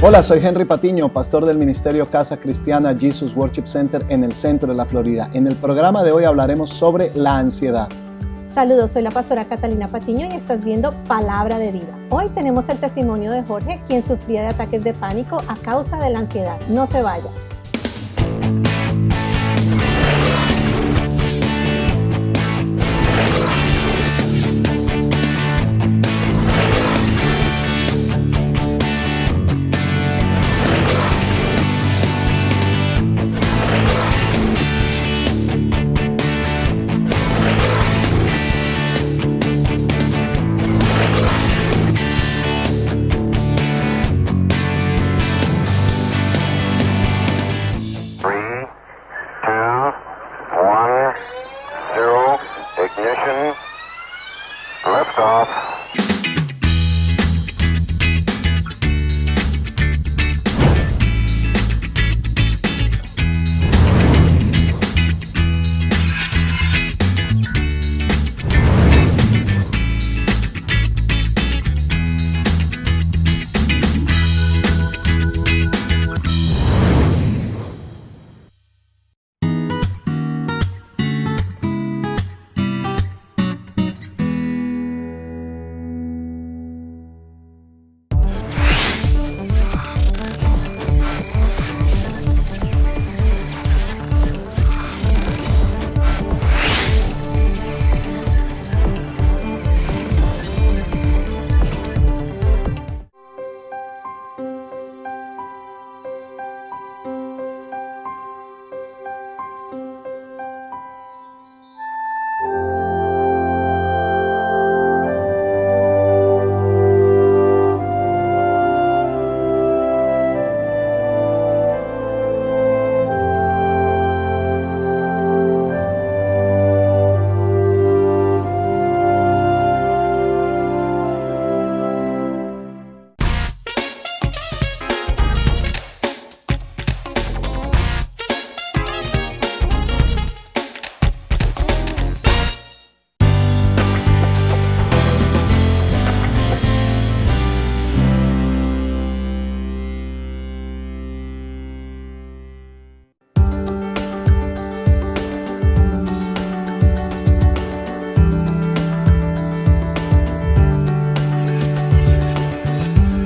Hola, soy Henry Patiño, pastor del Ministerio Casa Cristiana Jesus Worship Center en el centro de la Florida. En el programa de hoy hablaremos sobre la ansiedad. Saludos, soy la pastora Catalina Patiño y estás viendo Palabra de Vida. Hoy tenemos el testimonio de Jorge, quien sufría de ataques de pánico a causa de la ansiedad. No se vaya.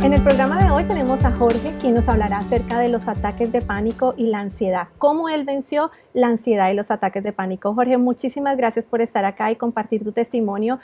En el programa de hoy tenemos a Jorge, quien nos hablará acerca de los ataques de pánico y la ansiedad, cómo él venció la ansiedad y los ataques de pánico. Jorge, muchísimas gracias por estar acá y compartir tu testimonio,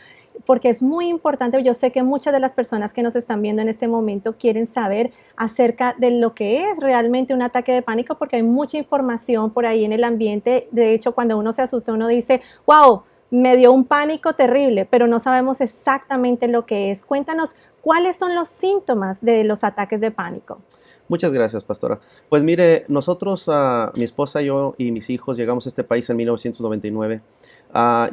porque es muy importante. Yo sé que muchas de las personas que nos están viendo en este momento quieren saber acerca de lo que es realmente un ataque de pánico, porque hay mucha información por ahí en el ambiente. De hecho, cuando uno se asusta, uno dice, wow, me dio un pánico terrible, pero no sabemos exactamente lo que es. Cuéntanos, ¿cuáles son los síntomas de los ataques de pánico? Muchas gracias, pastora. Pues mire, nosotros, mi esposa, yo y mis hijos llegamos a este país en 1999.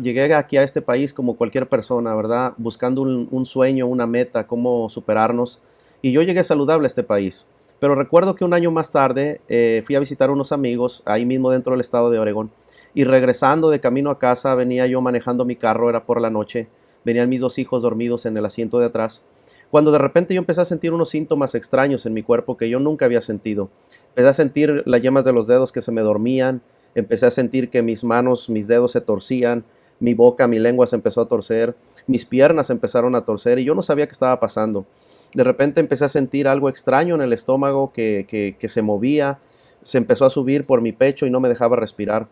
Llegué aquí a este país como cualquier persona, ¿verdad? Buscando un sueño, una meta, cómo superarnos. Y yo llegué saludable a este país. Pero recuerdo que un año más tarde fui a visitar a unos amigos ahí mismo dentro del estado de Oregón. Y regresando de camino a casa, venía yo manejando mi carro, era por la noche. Venían mis dos hijos dormidos en el asiento de atrás. Cuando de repente yo empecé a sentir unos síntomas extraños en mi cuerpo que yo nunca había sentido. Empecé a sentir las yemas de los dedos que se me dormían. Empecé a sentir que mis manos, mis dedos se torcían. Mi boca, mi lengua se empezó a torcer. Mis piernas empezaron a torcer y yo no sabía qué estaba pasando. De repente empecé a sentir algo extraño en el estómago que se movía. Se empezó a subir por mi pecho y no me dejaba respirar.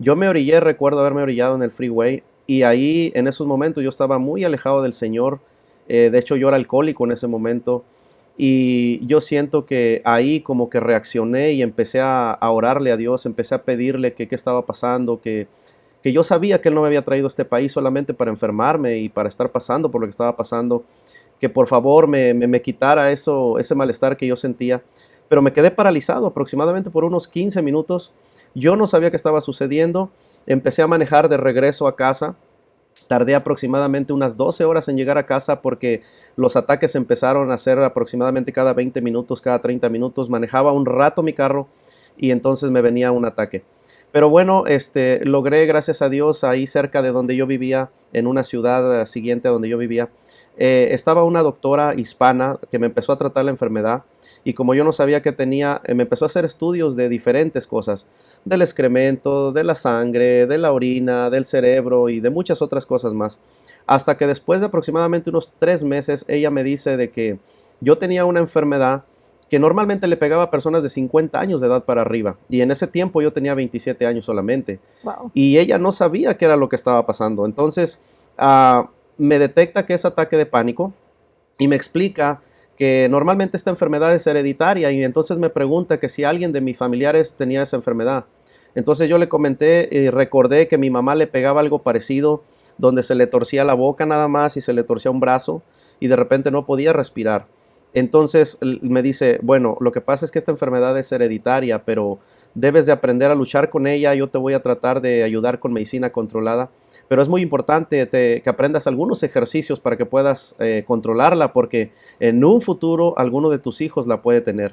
Yo me orillé, recuerdo haberme orillado en el freeway. Y ahí, en esos momentos, yo estaba muy alejado del Señor. De hecho, yo era alcohólico en ese momento. Y yo siento que ahí como que reaccioné y empecé a orarle a Dios. Empecé a pedirle que qué estaba pasando, que yo sabía que Él no me había traído a este país solamente para enfermarme y para estar pasando por lo que estaba pasando. Que por favor me quitara ese malestar que yo sentía. Pero me quedé paralizado aproximadamente por unos 15 minutos. Yo no sabía qué estaba sucediendo. Empecé a manejar de regreso a casa. Tardé aproximadamente unas 12 horas en llegar a casa porque los ataques empezaron a ser aproximadamente cada 20 minutos, cada 30 minutos. Manejaba un rato mi carro y entonces me venía un ataque. Pero bueno, logré, gracias a Dios, ahí cerca de donde yo vivía, en una ciudad siguiente a donde yo vivía, estaba una doctora hispana que me empezó a tratar la enfermedad y como yo no sabía qué tenía, me empezó a hacer estudios de diferentes cosas, del excremento, de la sangre, de la orina, del cerebro y de muchas otras cosas más. Hasta que después de aproximadamente unos 3 meses, ella me dice de que yo tenía una enfermedad que normalmente le pegaba a personas de 50 años de edad para arriba. Y en ese tiempo yo tenía 27 años solamente. Wow. Y ella no sabía qué era lo que estaba pasando. Entonces, me detecta que es ataque de pánico y me explica que normalmente esta enfermedad es hereditaria y entonces me pregunta que si alguien de mis familiares tenía esa enfermedad. Entonces yo le comenté y recordé que mi mamá le pegaba algo parecido, donde se le torcía la boca nada más y se le torcía un brazo y de repente no podía respirar. Entonces me dice, bueno, lo que pasa es que esta enfermedad es hereditaria, pero debes de aprender a luchar con ella, yo te voy a tratar de ayudar con medicina controlada, pero es muy importante que aprendas algunos ejercicios para que puedas controlarla, porque en un futuro alguno de tus hijos la puede tener.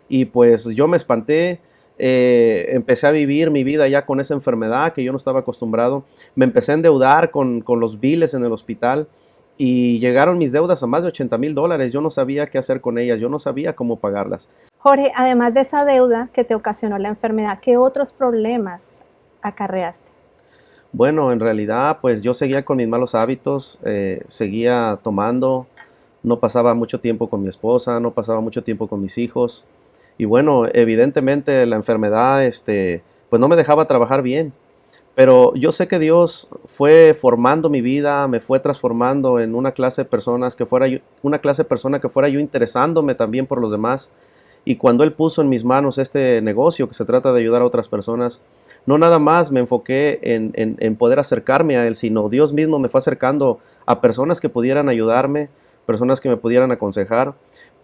Y pues yo me espanté, empecé a vivir mi vida ya con esa enfermedad que yo no estaba acostumbrado, me empecé a endeudar con los biles en el hospital. Y llegaron mis deudas a más de $80,000. Yo no sabía qué hacer con ellas, yo no sabía cómo pagarlas. Jorge, además de esa deuda que te ocasionó la enfermedad, ¿qué otros problemas acarreaste? Bueno, en realidad, pues yo seguía con mis malos hábitos, seguía tomando, no pasaba mucho tiempo con mi esposa, no pasaba mucho tiempo con mis hijos. Y bueno, evidentemente la enfermedad, pues no me dejaba trabajar bien. Pero yo sé que Dios fue formando mi vida, me fue transformando en una clase de personas que fuera yo, una clase de persona que fuera yo interesándome también por los demás. Y cuando Él puso en mis manos este negocio que se trata de ayudar a otras personas, no nada más me enfoqué en poder acercarme a Él, sino Dios mismo me fue acercando a personas que pudieran ayudarme, personas que me pudieran aconsejar,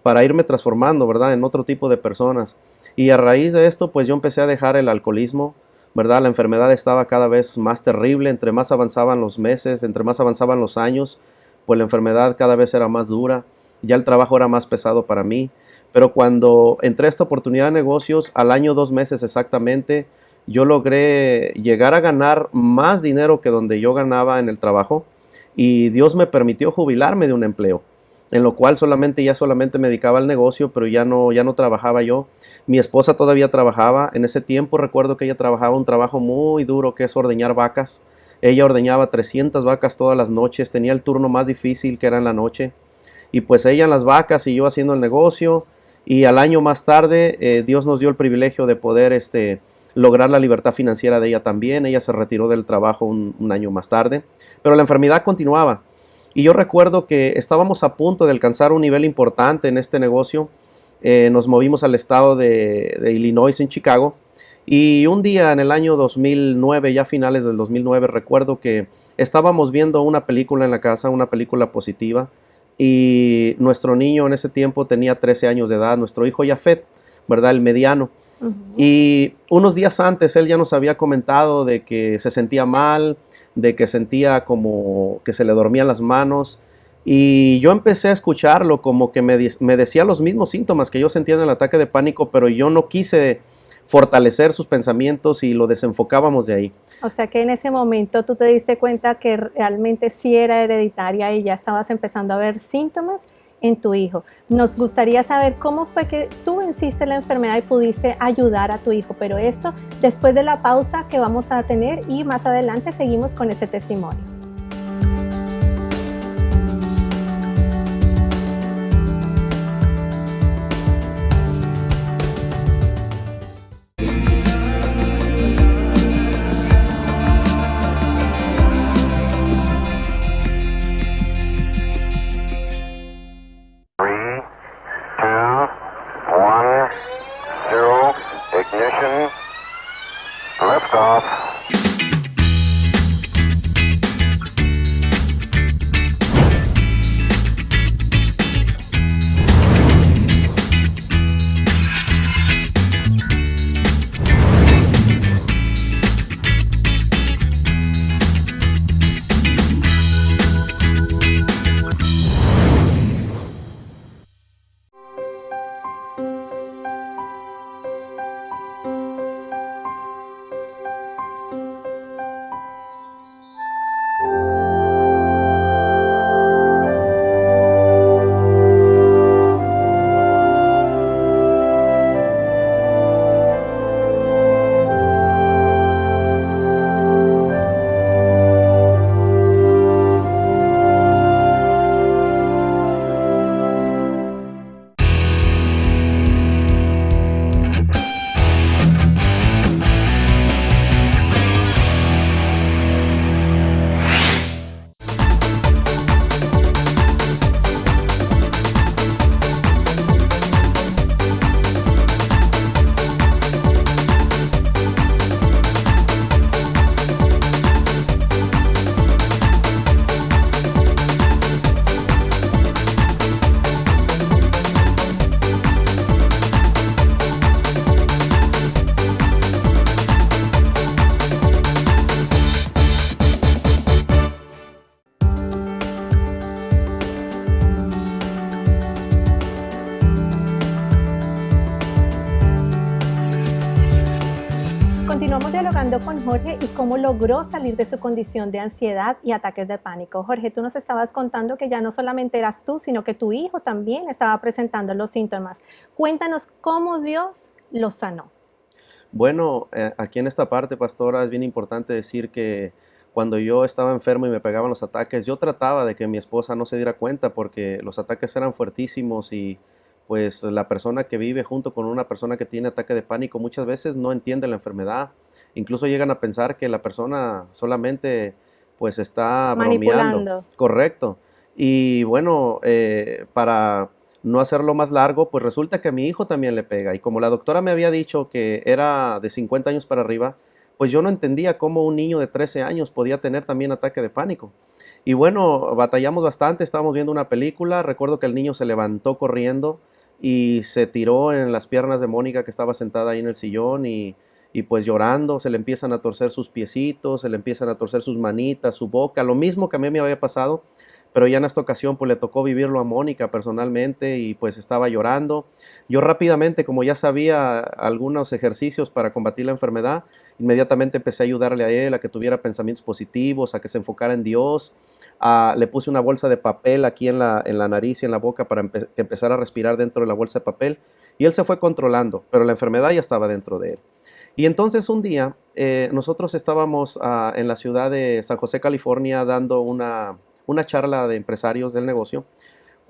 para irme transformando, ¿verdad?, en otro tipo de personas. Y a raíz de esto, pues yo empecé a dejar el alcoholismo, ¿verdad? La enfermedad estaba cada vez más terrible, entre más avanzaban los meses, entre más avanzaban los años, pues la enfermedad cada vez era más dura, ya el trabajo era más pesado para mí. Pero cuando entré a esta oportunidad de negocios, al año 2 meses exactamente, yo logré llegar a ganar más dinero que donde yo ganaba en el trabajo y Dios me permitió jubilarme de un empleo, en lo cual solamente me dedicaba al negocio, pero ya no trabajaba yo. Mi esposa todavía trabajaba. En ese tiempo recuerdo que ella trabajaba un trabajo muy duro, que es ordeñar vacas. Ella ordeñaba 300 vacas todas las noches, tenía el turno más difícil, que era en la noche. Y pues ella en las vacas y yo haciendo el negocio. Y al año más tarde, Dios nos dio el privilegio de poder lograr la libertad financiera de ella también. Ella se retiró del trabajo un año más tarde, pero la enfermedad continuaba. Y yo recuerdo que estábamos a punto de alcanzar un nivel importante en este negocio. Nos movimos al estado de Illinois, en Chicago. Y un día en el año 2009, ya finales del 2009, recuerdo que estábamos viendo una película en la casa, una película positiva. Y nuestro niño en ese tiempo tenía 13 años de edad, nuestro hijo Jafet, ¿verdad?, el mediano. Uh-huh. Y unos días antes él ya nos había comentado de que se sentía mal, de que sentía como que se le dormían las manos, y yo empecé a escucharlo como que me decía los mismos síntomas que yo sentía en el ataque de pánico, pero yo no quise fortalecer sus pensamientos y lo desenfocábamos de ahí. O sea que en ese momento tú te diste cuenta que realmente sí era hereditaria y ya estabas empezando a ver síntomas en tu hijo. Nos gustaría saber cómo fue que tú venciste la enfermedad y pudiste ayudar a tu hijo, pero esto después de la pausa que vamos a tener y más adelante seguimos con este testimonio. Continuamos dialogando con Jorge y cómo logró salir de su condición de ansiedad y ataques de pánico. Jorge, tú nos estabas contando que ya no solamente eras tú, sino que tu hijo también estaba presentando los síntomas. Cuéntanos cómo Dios lo sanó. Bueno, aquí en esta parte, pastora, es bien importante decir que cuando yo estaba enfermo y me pegaban los ataques, yo trataba de que mi esposa no se diera cuenta porque los ataques eran fuertísimos y pues la persona que vive junto con una persona que tiene ataque de pánico muchas veces no entiende la enfermedad. Incluso llegan a pensar que la persona solamente pues está bromeando. Manipulando. Correcto. Y bueno, para no hacerlo más largo, pues resulta que a mi hijo también le pega. Y como la doctora me había dicho que era de 50 años para arriba, pues yo no entendía cómo un niño de 13 años podía tener también ataque de pánico. Y bueno, batallamos bastante, estábamos viendo una película, recuerdo que el niño se levantó corriendo y se tiró en las piernas de Mónica que estaba sentada ahí en el sillón y pues llorando, se le empiezan a torcer sus piecitos, se le empiezan a torcer sus manitas, su boca, lo mismo que a mí me había pasado, pero ya en esta ocasión pues le tocó vivirlo a Mónica personalmente y pues estaba llorando. Yo rápidamente, como ya sabía algunos ejercicios para combatir la enfermedad, inmediatamente empecé a ayudarle a él a que tuviera pensamientos positivos, a que se enfocara en Dios. Le puse una bolsa de papel aquí en la nariz y en la boca para que empezara a respirar dentro de la bolsa de papel y él se fue controlando, pero la enfermedad ya estaba dentro de él. Y entonces un día nosotros estábamos en la ciudad de San José, California, dando una charla de empresarios del negocio,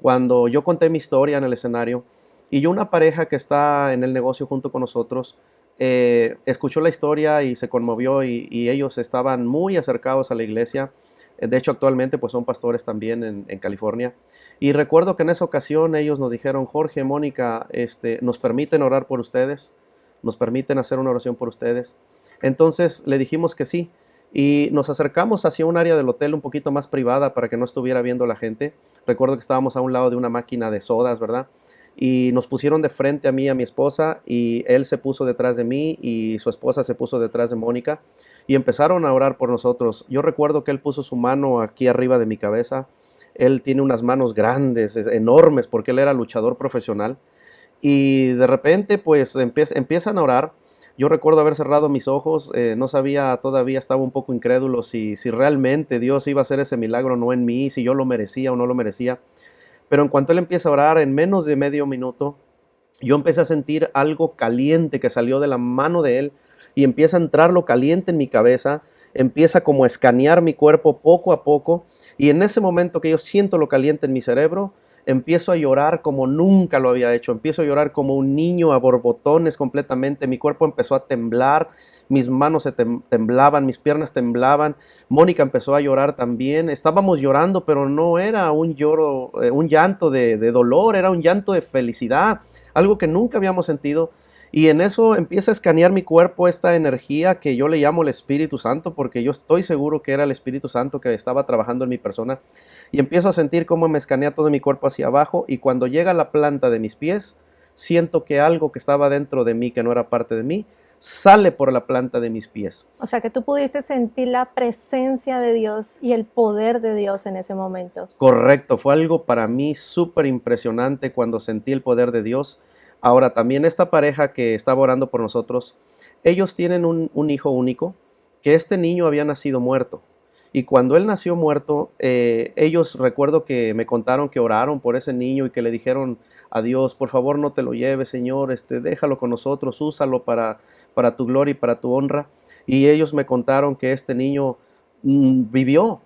cuando yo conté mi historia en el escenario y una pareja que está en el negocio junto con nosotros escuchó la historia y se conmovió y ellos estaban muy acercados a la iglesia. De hecho, actualmente pues son pastores también en California. Y recuerdo que en esa ocasión ellos nos dijeron: Jorge, Mónica, ¿nos permiten orar por ustedes? ¿Nos permiten hacer una oración por ustedes? Entonces le dijimos que sí. Y nos acercamos hacia un área del hotel un poquito más privada para que no estuviera viendo la gente. Recuerdo que estábamos a un lado de una máquina de sodas, ¿verdad? Y nos pusieron de frente a mí y a mi esposa y él se puso detrás de mí y su esposa se puso detrás de Mónica y empezaron a orar por nosotros. Yo recuerdo que él puso su mano aquí arriba de mi cabeza. Él tiene unas manos grandes, enormes, porque él era luchador profesional. Y de repente pues empiezan a orar. Yo recuerdo haber cerrado mis ojos, no sabía todavía, estaba un poco incrédulo si realmente Dios iba a hacer ese milagro no en mí, si yo lo merecía o no lo merecía. Pero en cuanto él empieza a orar, en menos de medio minuto, yo empecé a sentir algo caliente que salió de la mano de él y empieza a entrar lo caliente en mi cabeza, empieza como a escanear mi cuerpo poco a poco y en ese momento que yo siento lo caliente en mi cerebro, empiezo a llorar como nunca lo había hecho, empiezo a llorar como un niño a borbotones completamente, mi cuerpo empezó a temblar, mis manos se temblaban, mis piernas temblaban, Mónica empezó a llorar también, estábamos llorando, pero no era un lloro, un llanto de dolor, era un llanto de felicidad, algo que nunca habíamos sentido. Y en eso empieza a escanear mi cuerpo esta energía que yo le llamo el Espíritu Santo, porque yo estoy seguro que era el Espíritu Santo que estaba trabajando en mi persona. Y empiezo a sentir cómo me escanea todo mi cuerpo hacia abajo y cuando llega a la planta de mis pies, siento que algo que estaba dentro de mí, que no era parte de mí, sale por la planta de mis pies. O sea que tú pudiste sentir la presencia de Dios y el poder de Dios en ese momento. Correcto, fue algo para mí súper impresionante cuando sentí el poder de Dios. Ahora, también esta pareja que estaba orando por nosotros, ellos tienen un hijo único, que este niño había nacido muerto. Y cuando él nació muerto, ellos recuerdo que me contaron que oraron por ese niño y que le dijeron a Dios: por favor no te lo lleves, Señor, déjalo con nosotros, úsalo para tu gloria y para tu honra. Y ellos me contaron que este niño vivió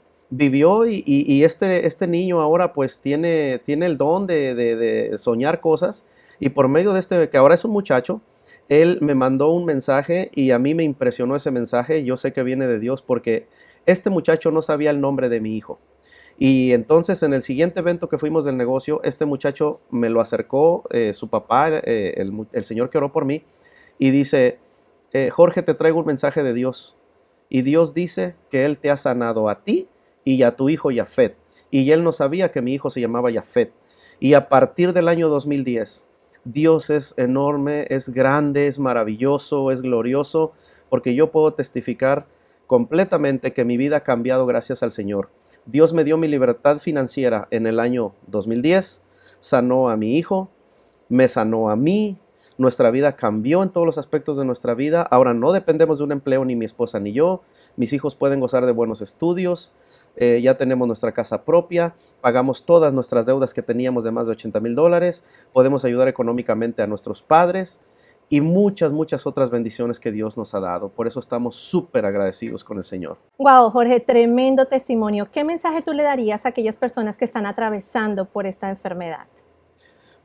y este niño ahora pues tiene el don de soñar cosas. Y por medio de que ahora es un muchacho, él me mandó un mensaje y a mí me impresionó ese mensaje. Yo sé que viene de Dios porque este muchacho no sabía el nombre de mi hijo. Y entonces en el siguiente evento que fuimos del negocio, este muchacho me lo acercó, su papá, el señor que oró por mí, y dice: Jorge, te traigo un mensaje de Dios. Y Dios dice que Él te ha sanado a ti y a tu hijo Yafet. Y él no sabía que mi hijo se llamaba Yafet. Y a partir del año 2010, Dios es enorme, es grande, es maravilloso, es glorioso, porque yo puedo testificar completamente que mi vida ha cambiado gracias al Señor. Dios me dio mi libertad financiera en el año 2010, sanó a mi hijo, me sanó a mí, Nuestra vida cambió en todos los aspectos de nuestra vida. Ahora no dependemos de un empleo, ni mi esposa ni yo. Mis hijos pueden gozar de buenos estudios. Ya tenemos nuestra casa propia. Pagamos todas nuestras deudas que teníamos de más de $80,000. Podemos ayudar económicamente a nuestros padres. Y muchas, muchas otras bendiciones que Dios nos ha dado. Por eso estamos súper agradecidos con el Señor. Wow, Jorge, tremendo testimonio. ¿Qué mensaje tú le darías a aquellas personas que están atravesando por esta enfermedad?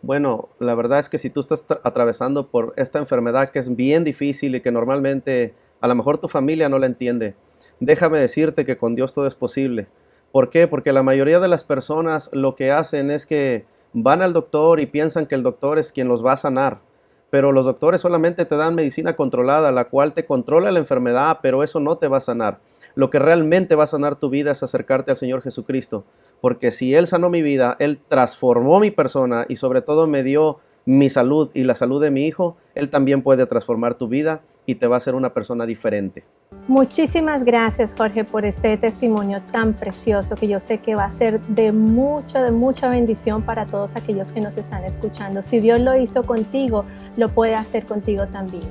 Bueno, la verdad es que si tú estás atravesando por esta enfermedad que es bien difícil y que normalmente a lo mejor tu familia no la entiende, déjame decirte que con Dios todo es posible. ¿Por qué? Porque la mayoría de las personas lo que hacen es que van al doctor y piensan que el doctor es quien los va a sanar. Pero los doctores solamente te dan medicina controlada, la cual te controla la enfermedad, pero eso no te va a sanar. Lo que realmente va a sanar tu vida es acercarte al Señor Jesucristo, porque si Él sanó mi vida, Él transformó mi persona y sobre todo me dio mi salud y la salud de mi hijo, Él también puede transformar tu vida y te va a hacer una persona diferente. Muchísimas gracias, Jorge, por este testimonio tan precioso que yo sé que va a ser de mucha bendición para todos aquellos que nos están escuchando. Si Dios lo hizo contigo, lo puede hacer contigo también.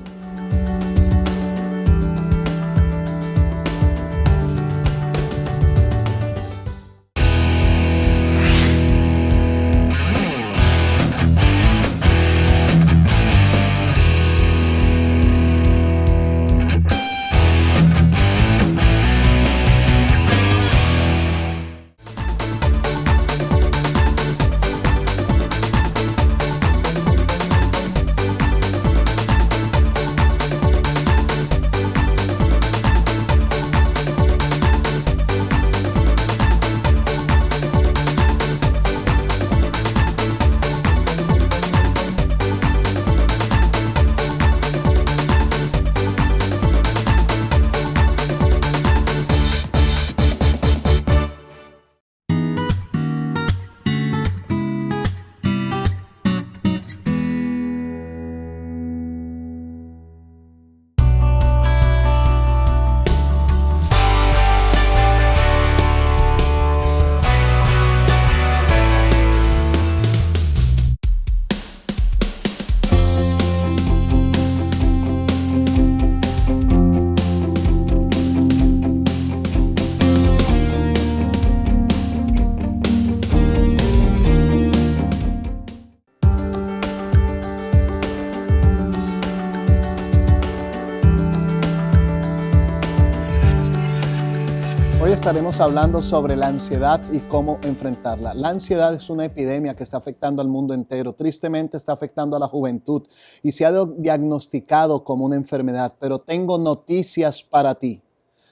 Hoy estaremos hablando sobre la ansiedad y cómo enfrentarla. La ansiedad es una epidemia que está afectando al mundo entero. Tristemente está afectando a la juventud y se ha diagnosticado como una enfermedad. Pero tengo noticias para ti.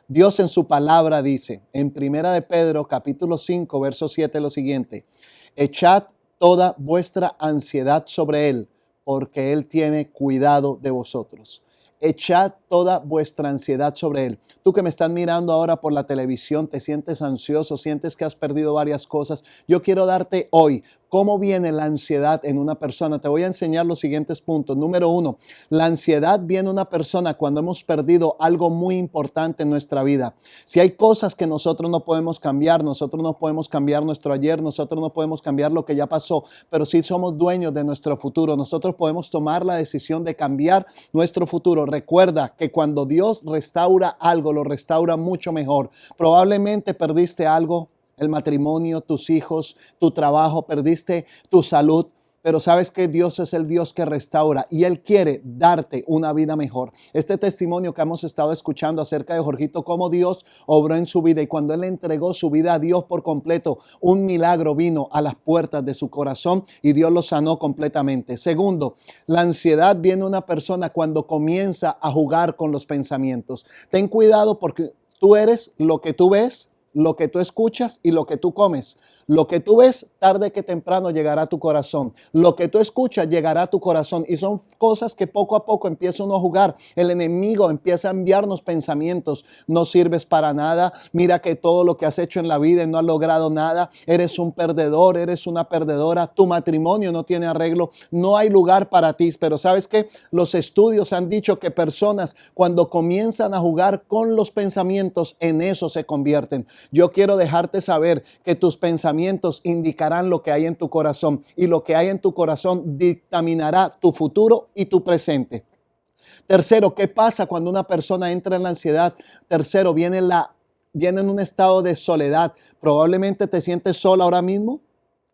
Dios en su palabra dice en 1 de Pedro capítulo 5 verso 7 lo siguiente: echad toda vuestra ansiedad sobre Él, porque Él tiene cuidado de vosotros. Echad toda vuestra ansiedad sobre Él. Tú que me estás mirando ahora por la televisión, te sientes ansioso, sientes que has perdido varias cosas. Yo quiero darte hoy cómo viene la ansiedad en una persona. Te voy a enseñar los siguientes puntos. Número 1, la ansiedad viene en una persona cuando hemos perdido algo muy importante en nuestra vida. Si hay cosas que nosotros no podemos cambiar, nosotros no podemos cambiar nuestro ayer, nosotros no podemos cambiar lo que ya pasó, pero sí somos dueños de nuestro futuro. Nosotros podemos tomar la decisión de cambiar nuestro futuro. Recuerda que cuando Dios restaura algo, lo restaura mucho mejor. Probablemente perdiste algo, el matrimonio, tus hijos, tu trabajo, perdiste tu salud, pero sabes que Dios es el Dios que restaura y Él quiere darte una vida mejor. Este testimonio que hemos estado escuchando acerca de Jorgito, cómo Dios obró en su vida y cuando Él entregó su vida a Dios por completo, un milagro vino a las puertas de su corazón y Dios lo sanó completamente. Segundo, la ansiedad viene a una persona cuando comienza a jugar con los pensamientos. Ten cuidado porque tú eres lo que tú ves, lo que tú escuchas y lo que tú comes. Lo que tú ves, tarde que temprano llegará a tu corazón. Lo que tú escuchas llegará a tu corazón. Y son cosas que poco a poco empieza uno a jugar. El enemigo empieza a enviarnos pensamientos. No sirves para nada. Mira que todo lo que has hecho en la vida y no has logrado nada. Eres un perdedor, eres una perdedora. Tu matrimonio no tiene arreglo. No hay lugar para ti. Pero ¿sabes qué? Los estudios han dicho que personas cuando comienzan a jugar con los pensamientos, en eso se convierten. Yo quiero dejarte saber que tus pensamientos indicarán lo que hay en tu corazón y lo que hay en tu corazón dictaminará tu futuro y tu presente. Tercero, ¿qué pasa cuando una persona entra en la ansiedad? Tercero, viene en un estado de soledad. Probablemente te sientes sola ahora mismo.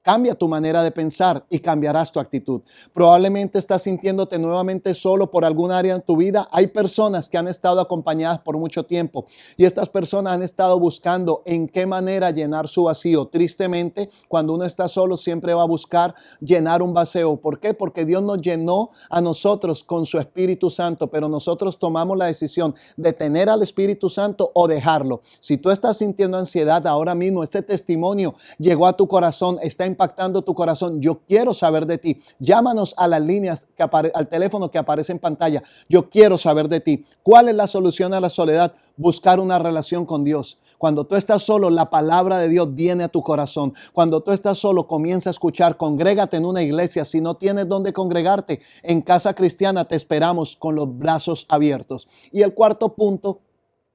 Cambia tu manera de pensar y cambiarás tu actitud. Probablemente estás sintiéndote nuevamente solo por algún área en tu vida. Hay personas que han estado acompañadas por mucho tiempo y estas personas han estado buscando en qué manera llenar su vacío. Tristemente, cuando uno está solo, siempre va a buscar llenar un vacío. ¿Por qué? Porque Dios nos llenó a nosotros con su Espíritu Santo, pero nosotros tomamos la decisión de tener al Espíritu Santo o dejarlo. Si tú estás sintiendo ansiedad ahora mismo, este testimonio llegó a tu corazón, está impactando tu corazón. Yo quiero saber de ti. Llámanos a las líneas, al teléfono que aparece en pantalla. Yo quiero saber de ti. ¿Cuál es la solución a la soledad? Buscar una relación con Dios. Cuando tú estás solo, la palabra de Dios viene a tu corazón. Cuando tú estás solo, comienza a escuchar. Congrégate en una iglesia. Si no tienes dónde congregarte, en Casa Cristiana te esperamos con los brazos abiertos. Y el cuarto punto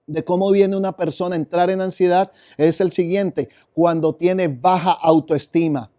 de cómo viene una persona a entrar en ansiedad es el siguiente: cuando tiene baja autoestima.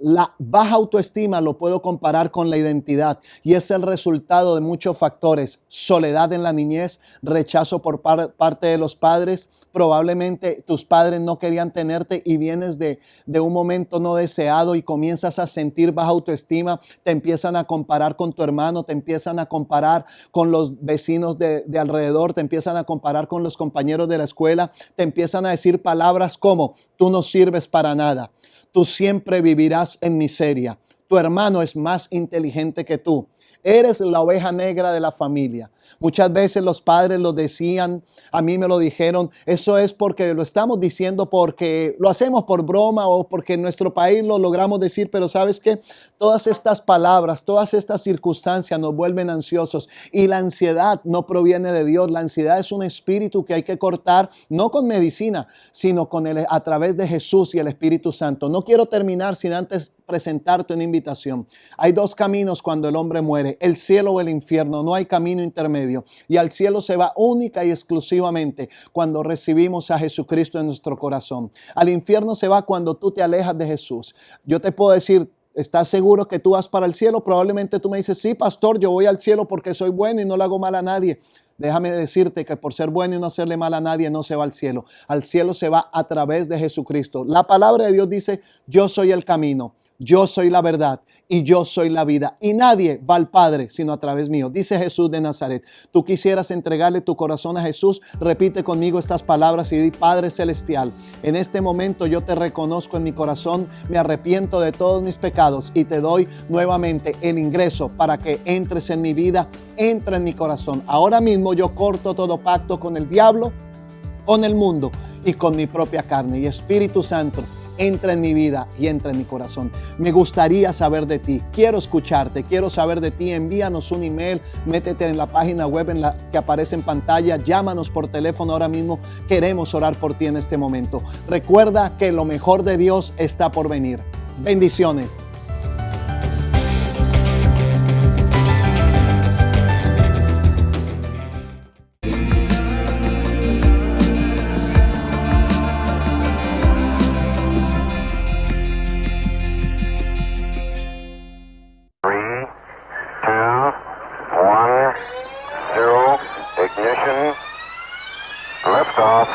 La baja autoestima lo puedo comparar con la identidad y es el resultado de muchos factores: soledad en la niñez, rechazo por parte de los padres. Probablemente tus padres no querían tenerte y vienes de un momento no deseado y comienzas a sentir baja autoestima. Te empiezan a comparar con tu hermano, te empiezan a comparar con los vecinos de alrededor, te empiezan a comparar con los compañeros de la escuela, te empiezan a decir palabras como: tú no sirves para nada, tú siempre vivirás en miseria, tu hermano es más inteligente que tú, eres la oveja negra de la familia. Muchas veces los padres lo decían, a mí me lo dijeron: eso es porque lo estamos diciendo porque lo hacemos por broma o porque en nuestro país lo logramos decir, pero ¿sabes qué? Todas estas palabras, todas estas circunstancias nos vuelven ansiosos y la ansiedad no proviene de Dios. La ansiedad es un espíritu que hay que cortar, no con medicina, sino a través de Jesús y el Espíritu Santo. No quiero terminar sin antes presentarte una invitación. Hay dos caminos cuando el hombre muere: el cielo o el infierno. No hay camino intermedio. Y al cielo se va única y exclusivamente cuando recibimos a Jesucristo en nuestro corazón. Al infierno se va cuando tú te alejas de Jesús. Yo te puedo decir: ¿estás seguro que tú vas para el cielo? Probablemente tú me dices: sí, pastor, yo voy al cielo porque soy bueno y no le hago mal a nadie. Déjame decirte que por ser bueno y no hacerle mal a nadie no se va al cielo. Al cielo se va a través de Jesucristo. La palabra de Dios dice: yo soy el camino, yo soy la verdad y yo soy la vida. Y nadie va al Padre sino a través mío. Dice Jesús de Nazaret. Tú quisieras entregarle tu corazón a Jesús. Repite conmigo estas palabras y di: Padre Celestial, en este momento yo te reconozco en mi corazón, me arrepiento de todos mis pecados y te doy nuevamente el ingreso para que entres en mi vida, entra en mi corazón. Ahora mismo yo corto todo pacto con el diablo, con el mundo y con mi propia carne. Y Espíritu Santo, entra en mi vida y entra en mi corazón. Me gustaría saber de ti. Quiero escucharte. Quiero saber de ti. Envíanos un email. Métete en la página web que aparece en pantalla. Llámanos por teléfono ahora mismo. Queremos orar por ti en este momento. Recuerda que lo mejor de Dios está por venir. Bendiciones. Ignition, liftoff.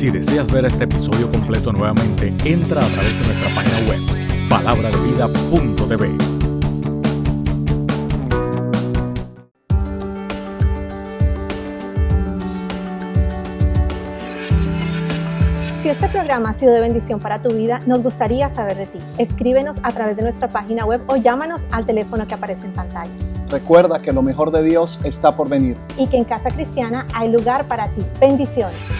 Si deseas ver este episodio completo nuevamente, entra a través de nuestra página web, palabradevida.tv. Si este programa ha sido de bendición para tu vida, nos gustaría saber de ti. Escríbenos a través de nuestra página web o llámanos al teléfono que aparece en pantalla. Recuerda que lo mejor de Dios está por venir. Y que en Casa Cristiana hay lugar para ti. Bendiciones.